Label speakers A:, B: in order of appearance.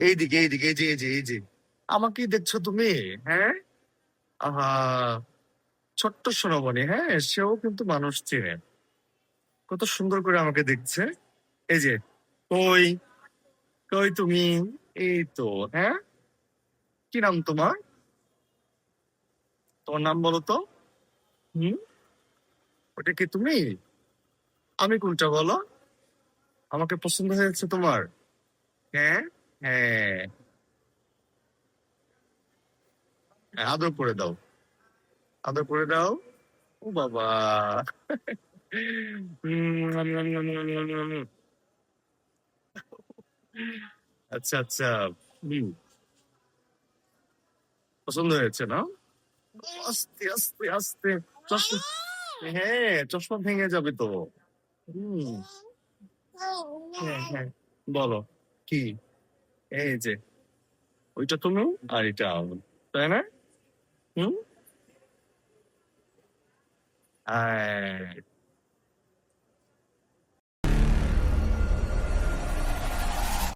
A: এইদিকে এইদিকে, এই যে এই যে এই যে, আমাকেই দেখছো তুমি? হ্যাঁ, আহা, ছোট্ট সোনামণি, হ্যাঁ, সেও কিন্তু মানুষ চেনে। কত সুন্দর করে আমাকে দেখছে। এই যে, কই, কই তুমি? এই তো। হ্যাঁ, কি নাম তোমার? তোমার নাম বলো তো। হুম, ওটা কি তুমি? আমি কোনটা বলো? আমাকে পছন্দ হয়েছে তোমার? হ্যাঁ, হ্যাঁ, হ্যাঁ, আদর করে দাও, আদর করে দাও। ও বাবা। উম, আচ্ছা আচ্ছা। হুম, পছন্দ হয়েছে না? আস্তে আস্তে আস্তে। চশমা, হ্যাঁ, চশমা ভেঙে যাবে তো। হুম, হ্যাঁ হ্যাঁ, বলো কি? এই যে, ওইটা তুমি আর এটা আমি, তাই না? হুম, হ্যাঁ,